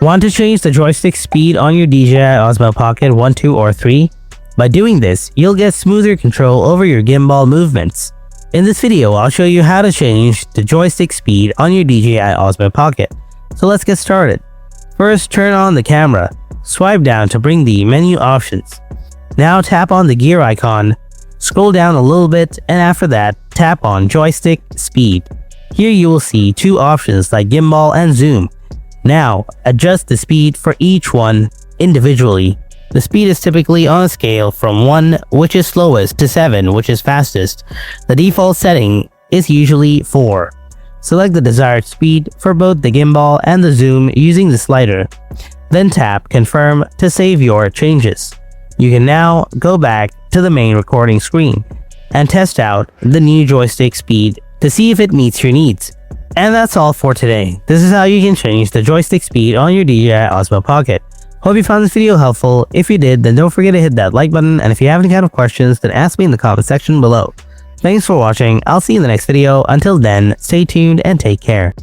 Want to change the joystick speed on your DJI Osmo Pocket 1, 2, or 3? By doing this, you'll get smoother control over your gimbal movements. In this video, I'll show you how to change the joystick speed on your DJI Osmo Pocket. So let's get started. First, turn on the camera. Swipe down to bring the menu options. Now tap on the gear icon. Scroll down a little bit, and after that, tap on joystick speed. Here you will see two options like gimbal and zoom. Now, adjust the speed for each one individually. The speed is typically on a scale from 1, which is slowest, to 7, which is fastest. The default setting is usually 4. Select the desired speed for both the gimbal and the zoom using the slider. Then tap confirm to save your changes. You can now go back to the main recording screen and test out the new joystick speed to see if it meets your needs. And that's all for today. This is how you can change the joystick speed on your DJI Osmo Pocket. Hope you found this video helpful. If you did, then don't forget to hit that like button, and if you have any kind of questions, then ask me in the comment section below. Thanks for watching. I'll see you in the next video. Until then, stay tuned and take care.